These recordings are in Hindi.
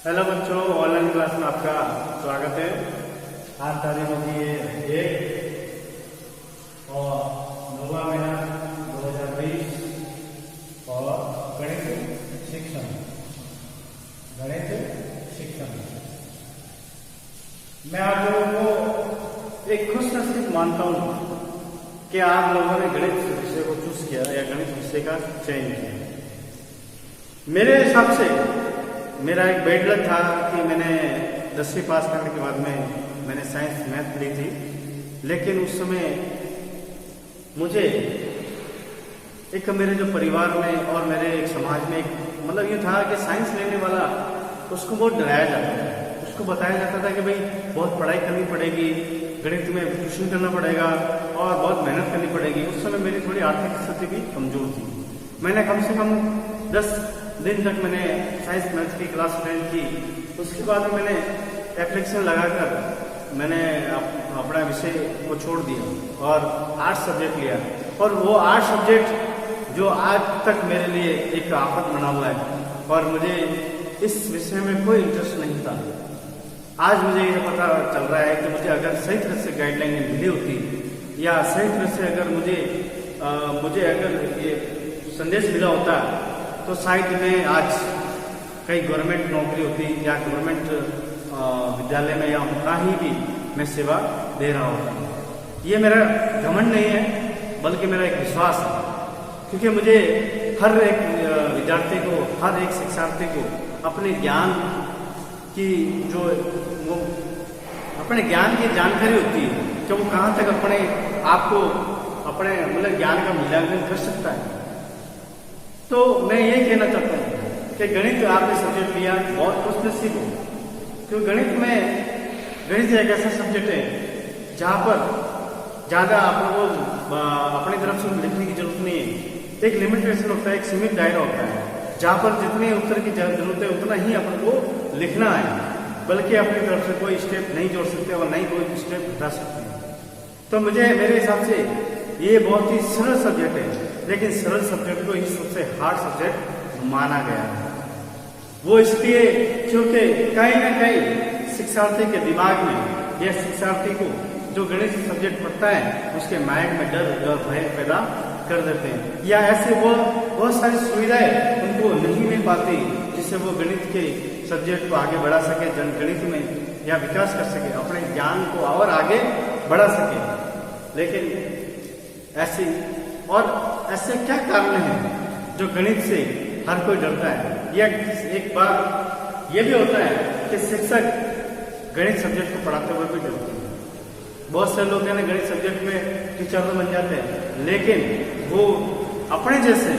हेलो बच्चों, ऑनलाइन क्लास में आपका स्वागत है। आज तारीख होगी 1 और 9वां महीना 2020 और गणित शिक्षण। मैं आप लोगों को एक खुशनसीब मानता हूँ कि आप लोगों ने गणित विषय को चूज किया या गणित विषय का चयन किया। मेरे हिसाब से मेरा एक बैड लक था कि मैंने 10वीं पास करने के बाद में मैंने साइंस मैथ ली थी, लेकिन उस समय मुझे एक मेरे जो परिवार में और मेरे एक समाज में एक मतलब ये था कि साइंस लेने वाला उसको बहुत डराया जाता था। उसको बताया जाता था कि भाई बहुत पढ़ाई करनी पड़ेगी, गणित में ट्यूशन करना पड़ेगा और बहुत मेहनत करनी पड़ेगी। उस समय मेरी थोड़ी आर्थिक स्थिति भी कमजोर थी। मैंने कम से कम 10 दिन तक मैंने साइंस मैथ्स की क्लास अटेंड की। उसके बाद मैंने एप्लीकेशन लगाकर मैंने अपना विषय को छोड़ दिया और आर्ट्स सब्जेक्ट लिया। और वो आर्ट्स सब्जेक्ट जो आज तक मेरे लिए एक आफत बना हुआ है और मुझे इस विषय में कोई इंटरेस्ट नहीं था। आज मुझे ये पता चल रहा है कि मुझे अगर सही तरह से गाइडलाइन मिली होती या सही तरह से अगर मुझे अगर ये संदेश मिला होता तो शायद मैं आज कई गवर्नमेंट नौकरी होती या गवर्नमेंट विद्यालय में या कहीं भी मैं सेवा दे रहा होता। ये मेरा घमंड नहीं है बल्कि मेरा एक विश्वास है, क्योंकि मुझे हर एक विद्यार्थी को, हर एक शिक्षार्थी को अपने ज्ञान की जो वो अपने ज्ञान की जानकारी होती है कि वो कहाँ तक अपने आप को अपने मतलब ज्ञान का मूल्यांकन कर सकता है। तो मैं ये कहना चाहता हूँ कि गणित आपने सब्जेक्ट लिया, बहुत खुशनसीब हो, क्योंकि गणित एक ऐसा सब्जेक्ट है जहाँ पर ज़्यादा आप लोगों को अपनी तरफ से लिखने की जरूरत नहीं है। एक लिमिटेशन होता है, एक सीमित दायरा होता है जहाँ पर जितने उत्तर की जरूरत है उतना ही अपन को लिखना है, बल्कि अपनी तरफ से कोई स्टेप नहीं जोड़ सकते और नहीं कोई स्टेप हटा सकते। तो मेरे हिसाब से ये बहुत ही सरल सब्जेक्ट है, लेकिन सरल सब्जेक्ट को ही सबसे हार्ड सब्जेक्ट माना गया है। वो इसलिए क्योंकि कहीं ना कहीं शिक्षार्थी के दिमाग में या शिक्षार्थी को जो गणित सब्जेक्ट पढ़ता है उसके माइंड में डर और भय पैदा कर देते हैं, या ऐसे वो बहुत सारी सुविधाएं उनको नहीं मिल पाती जिससे वो गणित के सब्जेक्ट को आगे बढ़ा सके, गणित में या विकास कर सके, अपने ज्ञान को और आगे बढ़ा सके। लेकिन ऐसे क्या कारण है जो गणित से हर कोई डरता है? या एक बार ये भी होता है कि शिक्षक गणित सब्जेक्ट को पढ़ाते हुए भी डरते हैं। बहुत से लोग हैं गणित सब्जेक्ट में टीचर तो बन जाते हैं, लेकिन वो अपने जैसे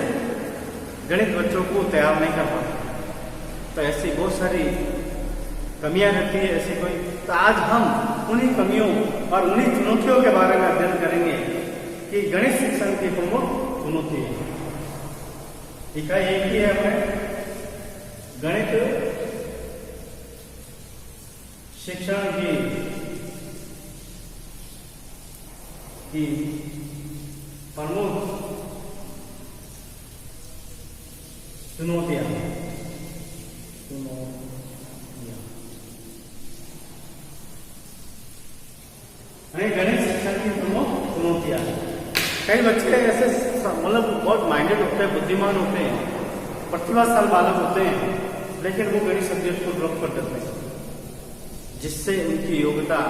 गणित बच्चों को तैयार नहीं कर पाते। तो ऐसी बहुत सारी कमियां रहती है ऐसी कोई। तो आज हम उन्हीं कमियों और उन्हीं चुनौतियों के बारे में अध्ययन करेंगे कि गणित शिक्षण की प्रमुख चुनौती है। इकाई एक ही है हमें गणित शिक्षण की प्रमुख चुनौतियां। गणित शिक्षण की प्रमुख चुनौतियां। कई बच्चे ऐसे मतलब बहुत माइंडेड होते हैं, बुद्धिमान होते हैं, प्रतिभाशाल बालक होते हैं, लेकिन वो गणित सब्जेक्ट को ड्रॉप कर देते हैं, जिससे उनकी योग्यता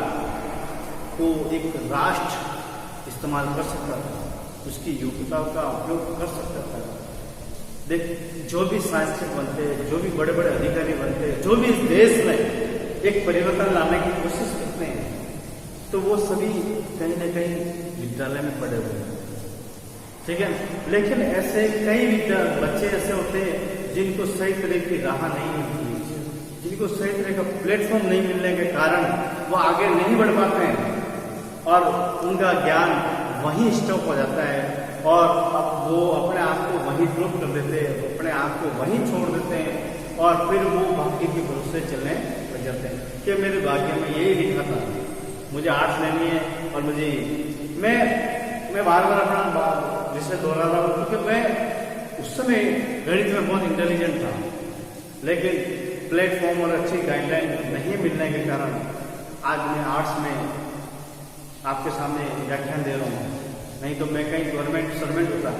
को एक राष्ट्र इस्तेमाल कर सकता था, उसकी योग्यता का उपयोग कर सकता था। देख, जो भी सांसद बनते हैं, जो भी बड़े बड़े अधिकारी बनते हैं, जो भी इस देश में एक परिवर्तन लाने की कोशिश करते हैं, तो वो सभी कहीं ना कहीं विद्यालय में पढ़े हुए हैं, ठीक है। लेकिन ऐसे कई बच्चे ऐसे होते हैं जिनको सही तरह की राह नहीं मिलती, जिनको सही तरह का प्लेटफॉर्म नहीं मिलने के कारण वो आगे नहीं बढ़ पाते हैं और उनका ज्ञान वहीं स्टॉप हो जाता है और अब वो अपने आप को वहीं ड्रॉप कर देते हैं, अपने आप को वहीं छोड़ देते हैं और फिर वो भाग्य के भरोसे चलने लग जाते हैं कि मेरे भाग्य में यही लिखा था, मुझे आर्ट्स लेनी है। और मुझे मैं बार बार अपना विषय दोहरा रहा हूँ क्योंकि मैं उस समय गणित में बहुत इंटेलिजेंट था, लेकिन प्लेटफॉर्म और अच्छी गाइडलाइन नहीं मिलने के कारण आज मैं आर्ट्स में आपके सामने व्याख्यान दे रहा हूँ, नहीं तो मैं कहीं गवर्नमेंट सर्वेंट होता है,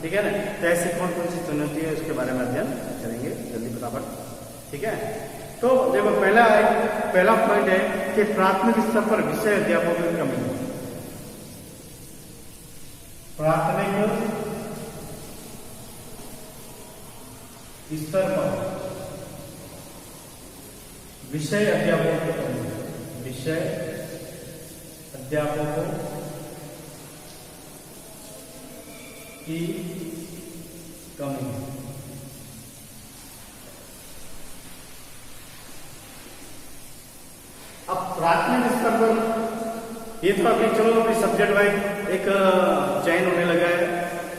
ठीक है ना। तो ऐसी कौन कौन सी चुनौती है उसके बारे में अध्ययन करेंगे जल्दी फटाफट, ठीक है। तो देखो पहला पॉइंट है कि प्राथमिक स्तर पर विषय अध्यापकों की कमी है। प्राथमिक स्तर पर विषय अध्यापकों की कमी है। विषय अध्यापकों की कमी है। अब प्राथमिक स्तर पर ये तो अभी चलो अभी सब्जेक्ट वाइज एक चयन होने लगा है।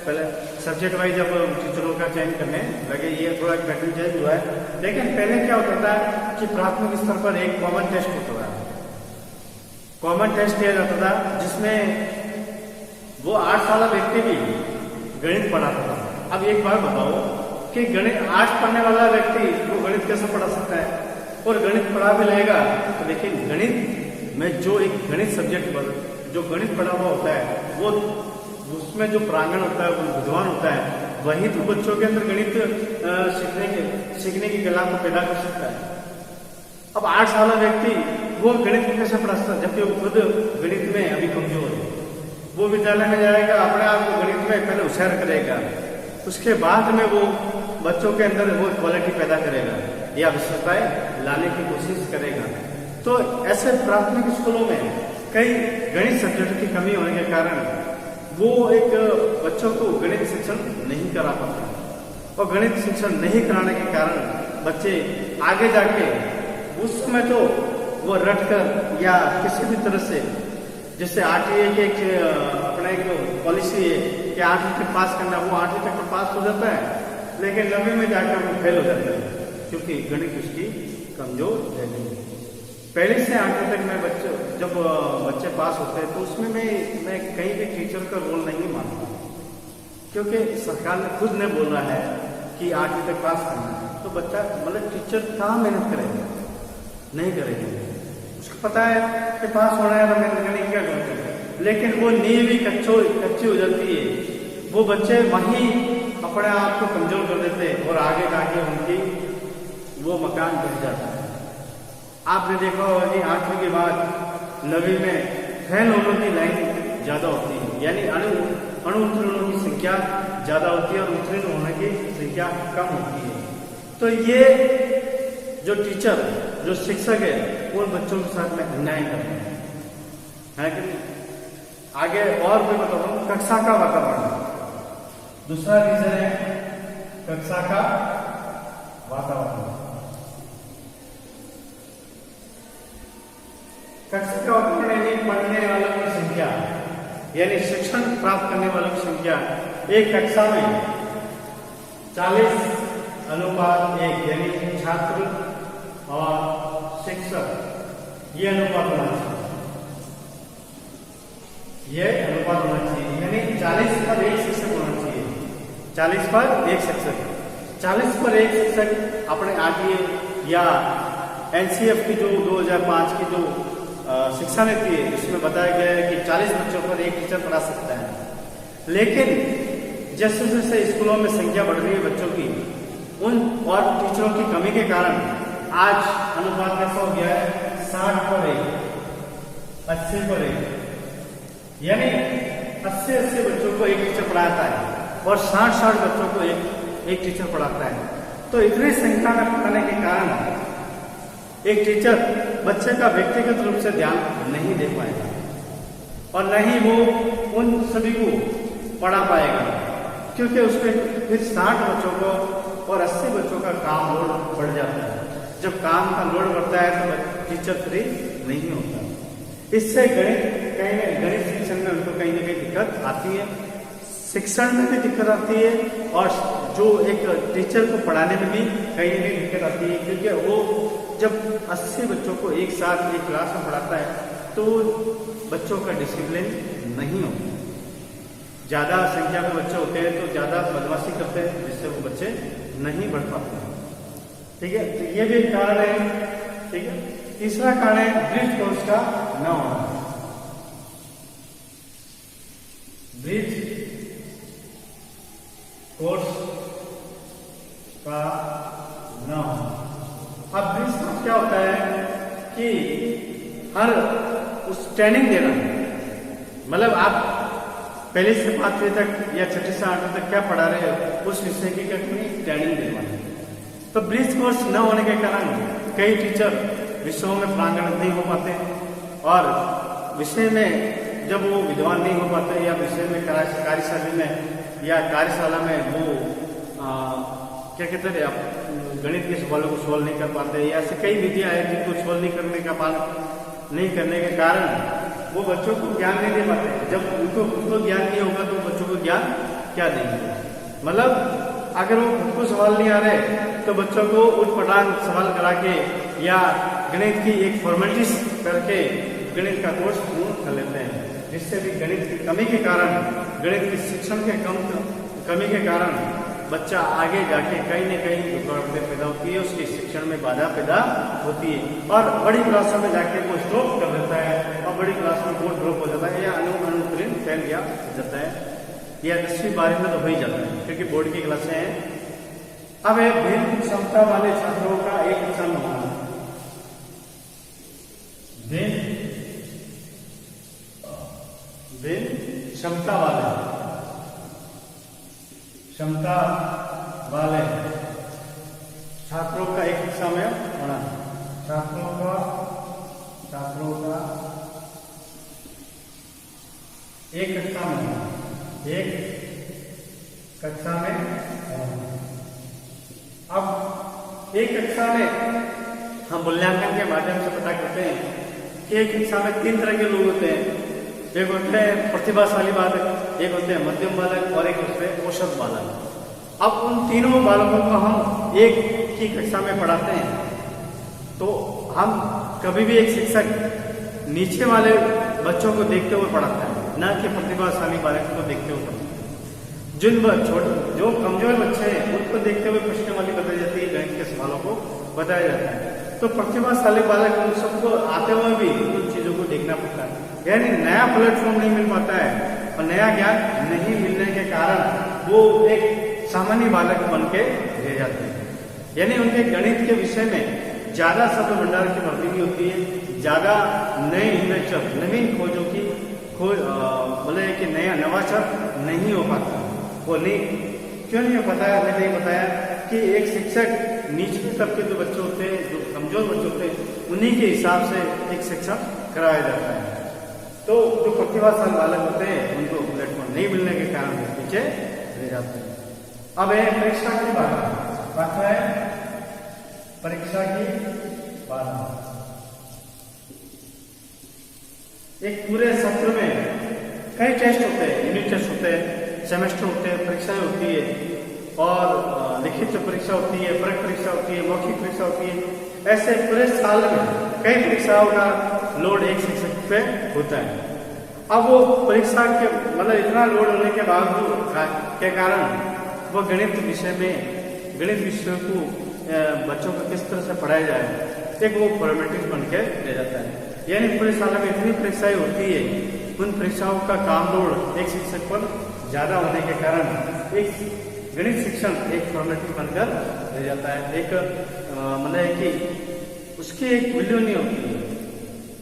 पहले सब्जेक्ट वाइज जब टीचरों का चयन करने लगे, ये थोड़ा पैटर्न चेंज हुआ है। लेकिन पहले क्या होता था कि प्राथमिक स्तर पर एक कॉमन टेस्ट होता था। कॉमन टेस्ट किया जाता था जिसमें वो 8 साल व्यक्ति भी गणित पढ़ाता था। अब एक बार बताओ कि गणित आर्ट्स पढ़ने वाला व्यक्ति वो गणित कैसे पढ़ा सकता है, और गणित पढ़ा भी लेगा तो लेकिन गणित में जो एक गणित सब्जेक्ट पर जो गणित पढ़ा हुआ होता है वो उसमें जो प्रांगण होता है वो विद्वान होता है, वही तो बच्चों के अंदर गणित सीखने की कला को पैदा कर सकता है। अब 8 साल व्यक्ति वो गणित को कैसे पढ़ा सकता है जबकि वो खुद गणित में अभी कमजोर है। वो विद्यालय में जाएगा, अपने आप को गणित में पहले होशियार करेगा, उसके बाद में वो बच्चों के अंदर वो क्वालिटी पैदा करेगा या विशेषताएं लाने की कोशिश करेगा। तो ऐसे प्राथमिक स्कूलों में कई गणित सब्जेक्ट की कमी होने के कारण वो एक बच्चों को गणित शिक्षण नहीं करा पाते, और गणित शिक्षण नहीं कराने के कारण बच्चे आगे जाके उस समय तो वो रटकर या किसी भी तरह से, जैसे आरटीए के अपना एक पॉलिसी है कि 8वीं तक पास करना, वो 8वीं तक पास हो जाता है लेकिन 9वीं में जाकर वो फेल हो जाता है क्योंकि गणित उसकी कमजोर है नहीं। पहले से 8वीं तक में जब बच्चे पास होते हैं तो उसमें मैं कहीं भी टीचर का रोल नहीं मानता, क्योंकि सरकार ने खुद ने बोला है कि 8वीं तक पास करना है। तो बच्चा मतलब टीचर कहाँ मेहनत करेगा, नहीं करेगा। उसको पता है कि पास होना है तो मेहनत करने की क्या जरूरत है, लेकिन वो नींव ही कच्ची हो जाती है। वो बच्चे वहीं अपने आप को कमजोर कर देते हैं और आगे जाके उनकी वो मकान बन जाता है। आपने देखा होगा कि 8वीं के बाद 9वीं में फेल होने की लाइन ज्यादा होती है, यानी अणुत्तीर्णों की संख्या ज्यादा होती है और उत्तीर्ण होने की संख्या कम होती है। तो ये जो टीचर जो शिक्षक है उन बच्चों के साथ में अन्याय करते हैं, है कि आगे और भी बताऊं। कक्षा का वातावरण दूसरा रीजन है, कक्षा का वातावरण। कक्षा का वातावरण यानी पढ़ने वालों की संख्या, यानी शिक्षण प्राप्त करने वालों की संख्या। एक कक्षा में 40:1 यानी छात्र और शिक्षक ये अनुपात होना चाहिए, ये अनुपात होना चाहिए, यानी 40 पर 1 शिक्षक होना चाहिए। 40 पर 1 शिक्षक, 40 पर 1 शिक्षक अपने आरटीए या एनसीएफ की जो 2005 की जो शिक्षा नीति है उसमें बताया गया है कि 40 बच्चों पर 1 टीचर पढ़ा सकता है। लेकिन जैसे जैसे स्कूलों में संख्या बढ़ रही है बच्चों की, उन और टीचरों की कमी के कारण आज अनुपात कैसा हो गया है, 60 पर 1, 80 पर 1, यानी 80 बच्चों को 1 टीचर पढ़ाता है और 60 बच्चों को एक टीचर पढ़ाता है। तो इतनी संख्या में पढ़ाने के कारण एक टीचर बच्चे का व्यक्तिगत रूप से ध्यान नहीं दे पाएगा और न ही वो उन सभी को पढ़ा पाएगा, क्योंकि उसमें फिर 60 बच्चों को और 80 बच्चों का काम लोड बढ़ जाता है। जब काम का लोड बढ़ता है तो टीचर फ्री नहीं होता। इससे गणित शिक्षण में उनको कहीं ना कहीं दिक्कत आती है, शिक्षण में भी दिक्कत आती है और जो एक टीचर को पढ़ाने में भी कहीं ना कहीं दिक्कत आती है, क्योंकि वो जब 80 बच्चों को एक साथ एक क्लास में पढ़ाता है तो बच्चों का डिसिप्लिन नहीं होता। ज्यादा संख्या में बच्चे होते हैं तो ज्यादा बदमाशी करते हैं, जिससे वो बच्चे नहीं बढ़ पाते हैं। ठीक है, तो ये भी एक कारण है। ठीक है, तीसरा कारण है ब्रिज कोर्स का न होना। ब्रिज कोर्स का न होना। अब ब्रिज कोर्स क्या होता है कि हर उस ट्रेनिंग देना, मतलब आप पहले से 5वीं तक या 6ठी से 8वीं तक क्या पढ़ा रहे हो उस विषय की ट्रेनिंग देना। तो ब्रिज कोर्स न होने के कारण कई टीचर विषयों में प्रांगण नहीं हो पाते और विषय में जब वो विद्वान नहीं हो पाते या विषय में कार्यशाला में या कार्यशाला में वो क्या कहते हैं आप गणित के सवालों को सोल्व नहीं कर पाते या ऐसे कई विधियां हैं जिनको सोल्व नहीं करने का पालन नहीं करने के कारण वो बच्चों को ज्ञान नहीं दे पाते। जब उनको ज्ञान नहीं होगा तो बच्चों को ज्ञान क्या देंगे। मतलब अगर वो खुद को सवाल नहीं आ रहे तो बच्चों को उठपटांग सवाल करा के या गणित की एक फॉर्मेलिटीज करके गणित का कोर्स पूर्ण कर लेते हैं, जिससे भी गणित की कमी के कारण, गणित के शिक्षण के कमी के कारण बच्चा आगे जाके कहीं न कहीं रुकावटें पैदा होती है, उसके शिक्षण में बाधा पैदा होती है और बड़ी क्लासों में जाके वो स्टॉप कर देता है और बड़ी क्लास में बोर्ड ड्रॉप हो जाता है या अनुत्तीर्ण फेल गया जाता है या 10वीं 12वीं में तो हो ही जाता है क्योंकि बोर्ड की क्लासें हैं। अब है भिन्न क्षमता वाले छात्रों का एक कक्षा में होना। भिन्न क्षमता वाले छात्रों का एक कक्षा में होना। छात्रों का एक कक्षा में होना। एक कक्षा में होना। अब एक कक्षा में हम मूल्यांकन के माध्यम से पता करते हैं कि एक कक्षा में 3 तरह के लोग होते हैं। एक होते हैं प्रतिभाशाली बालक, एक होते हैं मध्यम बालक और एक होते हैं औसत बालक। अब उन तीनों बालकों को हम एक ही कक्षा में पढ़ाते हैं तो हम कभी भी एक शिक्षक नीचे वाले बच्चों को देखते हुए पढ़ाता है, न कि प्रतिभाशाली बालक को देखते हुए पढ़ाता है। जो कमजोर बच्चे हैं उनको देखते हुए प्रश्नावली बताई जाती है, गणित के सवालों को बताया जाता है। तो प्रतिभाशाली बालक उन सबको आते हुए भी उन चीजों को देखना पड़ता है, यानी नया प्लेटफॉर्म नहीं मिल पाता है और नया ज्ञान नहीं मिलने के कारण वो एक सामान्य बालक बन के रह जाते हैं। यानी उनके गणित के विषय में ज्यादा शब्द भंडार की भर्ती भी होती है, ज्यादा नए इन्वेंशन, नवीन खोजों की बोले कि नया नवाचार नहीं हो पाता। वो नहीं क्यों नहीं हो पाता है, मैंने नहीं बताया कि एक शिक्षक निचले तबके जो बच्चे होते हैं, जो कमजोर बच्चे होते हैं, उन्हीं के हिसाब से एक शिक्षा कराया जाता है। तो जो प्रतिभाशाली बालक होते हैं उनको प्लेटफॉर्म नहीं मिलने के कारण पीछे रह जाते हैं। अब है परीक्षा की बात है, परीक्षा की बात। एक पूरे सत्र में कई टेस्ट होते हैं, यूनिट टेस्ट होते हैं, सेमेस्टर होते हैं, परीक्षाएं होती है और लिखित परीक्षा होती है, परख परीक्षा होती है, मौखिक परीक्षा होती है। ऐसे पूरे साल में कई परीक्षाओं का लोड एक शिक्षक पे होता है। अब वो परीक्षा के मतलब इतना लोड होने के बावजूद के कारण वो गणित विषय को बच्चों को किस तरह से पढ़ाया जाए, एक वो फॉर्मेटिव बन के ले जाता है। यानी पूरे साल में इतनी परीक्षाएं होती है, उन परीक्षाओं का काम लोड एक शिक्षक पर ज्यादा होने के कारण एक गणित शिक्षण एक फॉर्मेटिव बनकर रह जाता है। एक मतलब कि उसकी एक वैल्यू नहीं होती है।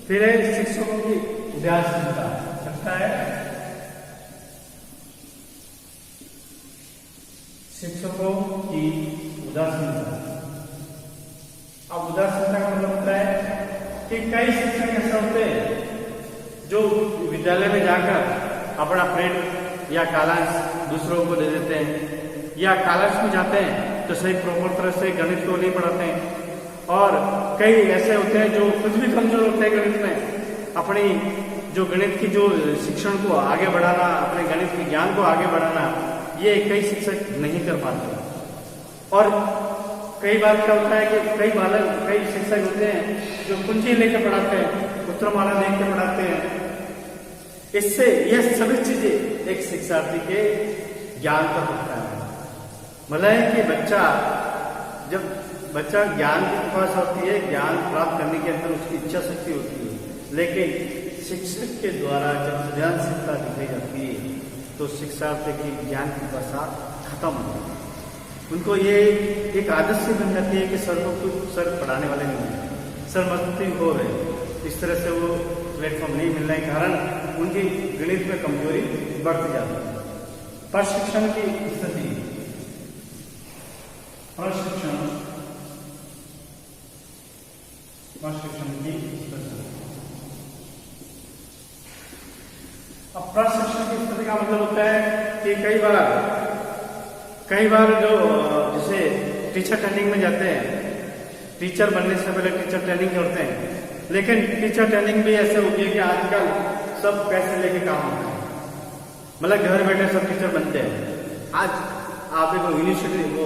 फिर है शिक्षकों की उदासीनता। लगता है शिक्षकों की उदासीनता। अब उदासीनता का मतलब होता है कि कई शिक्षक ऐसे होते हैं जो विद्यालय में जाकर अपना प्रिंट या कालांश दूसरों को दे देते हैं, या कालांश में जाते हैं तो सही प्रॉपर तरह से गणित को नहीं पढ़ाते हैं। और कई ऐसे होते हैं जो कुछ भी कमजोर होते हैं गणित में, अपनी जो गणित की जो शिक्षण को आगे बढ़ाना, अपने गणित के ज्ञान को आगे बढ़ाना, ये कई शिक्षक नहीं कर पाते। और कई बार क्या होता है कि कई शिक्षक होते हैं जो कुंजी लेकर पढ़ाते हैं, उत्तरमाला देख के पढ़ाते हैं। इससे यह सभी चीजें एक शिक्षार्थी के ज्ञान पर होता है। मतलब कि बच्चा जब बच्चा ज्ञान के पास होती है, ज्ञान प्राप्त करने के अंदर उसकी इच्छा शक्ति होती है, लेकिन शिक्षक के द्वारा जब सृजनशीलता दिखाई जाती है तो शिक्षार्थी की ज्ञान की भाषा खत्म हो जाती है। उनको ये एक आदत सी बन जाती है कि सर को कुछ सर पढ़ाने वाले नहीं है, सर मस्ती हो रहे, इस तरह से वो प्लेटफॉर्म नहीं मिलने के कारण उनकी गणित में कमजोरी बढ़ती जाती है। प्रशिक्षण की स्थिति, प्रशिक्षण की स्थिति। अब प्रशिक्षण की स्थिति का मतलब होता है कि कई बार जो जैसे टीचर ट्रेनिंग में जाते हैं, टीचर बनने से पहले टीचर ट्रेनिंग करते हैं, लेकिन टीचर ट्रेनिंग भी ऐसे हो गई कि आजकल सब पैसे लेके काम होता है, मतलब घर बैठे सब टीचर बनते हैं। आज आप एक यूनिवर्सिटी, वो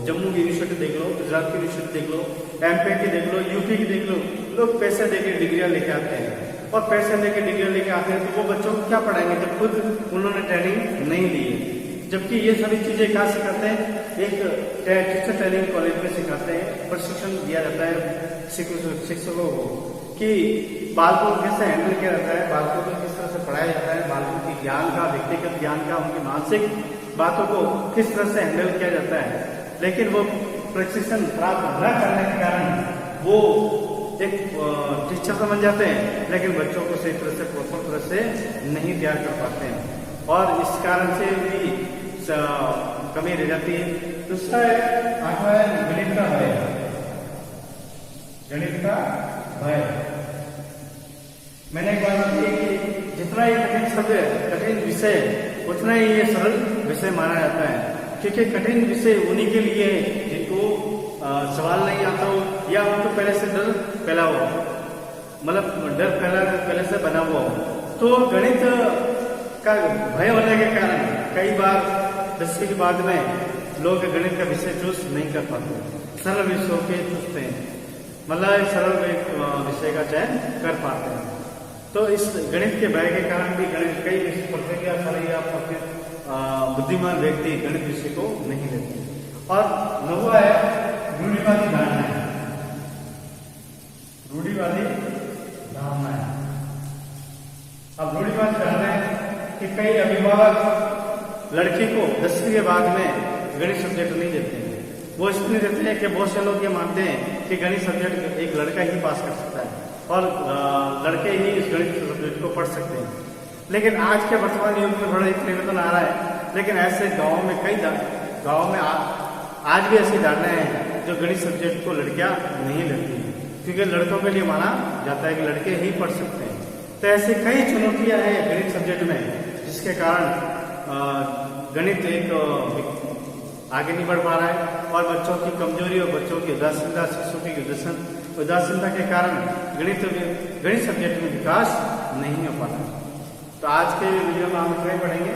जम्मू की यूनिवर्सिटी देख लो, गुजरात की यूनिवर्सिटी देख लो, एमपी की देख लो, यूपी की देख लो, लोग पैसे देके डिग्रियां लेके आते हैं। और पैसे लेके डिग्रियां लेके आते हैं तो वो बच्चों को क्या पढ़ाएंगे जब खुद उन्होंने ट्रेनिंग नहीं ली है। जबकि ये सभी चीजें कहाँ सिखाते हैं, एक टीचर ट्रेनिंग कॉलेज में सिखाते हैं, प्रशिक्षण दिया जाता है शिक्षकों को कि बालकों को कैसे हैंडल किया जाता है, बालकों को किस तरह से पढ़ाया जाता है, बालकों की ज्ञान का, व्यक्तिगत ज्ञान का, उनकी मानसिक बातों को किस तरह से हैंडल किया जाता है। लेकिन वो प्रशिक्षण प्राप्त न करने के कारण वो एक टीचर तो बन जाते हैं, लेकिन बच्चों को सही तरह से, प्रॉपर तरह से नहीं तैयार कर पाते हैं और इस कारण से भी कमी रह जाती है। दूसरा आठवां है गणित का भय। गणित का भय, मैंने एक बात की कि जितना ही कठिन शब्द, कठिन विषय, उतना ही ये सरल विषय माना जाता है, क्योंकि कठिन विषय उन्हीं के लिए जिनको सवाल नहीं आता हो या उनको पहले से डर फैला हो, मतलब डर पहले से बना हुआ हो। तो गणित का भय होने के कारण कई बार 10वीं के बाद में लोग गणित का विषय चूज नहीं कर पाते, सरल विषयों के चूजते हैं, मतलब सरल विषय का चयन कर पाते हैं। तो इस गणित के भय के कारण भी गणित कई विषय पढ़ते हैं, सारे आप बुद्धिमान व्यक्ति गणित विषय को नहीं लेते। और नौवां है रूढ़िवादी धारणाएं। रूढ़िवादी धारणाएं, अब रूढ़िवादी धारणाएं कि कई अभिभावक लड़की को 10वीं के बाद में गणित सब्जेक्ट नहीं देते हैं। वो इसलिए देते हैं कि बहुत से लोग ये मानते हैं कि गणित सब्जेक्ट एक लड़का ही पास कर सकता है और लड़के ही इस गणित सब्जेक्ट को पढ़ सकते हैं। लेकिन आज के वर्तमान युग में बड़ा एक परिवर्तन आ रहा है, लेकिन ऐसे गाँव में कई गाँव में आज भी ऐसी धारणाएं हैं जो गणित सब्जेक्ट को लड़कियां नहीं लेती हैं, क्योंकि लड़कों के लिए माना जाता है कि लड़के ही पढ़ सकते हैं। तो ऐसे कई चुनौतियां हैं गणित सब्जेक्ट में, जिसके कारण गणित एक आगे नहीं बढ़ पा रहा है और बच्चों की कमजोरी और बच्चों की उदासीनता, शिक्षकों की उदासीनता के कारण गणित सब्जेक्ट में विकास नहीं हो पा रहा है। तो आज के वीडियो में हम इतना ही पढ़ेंगे।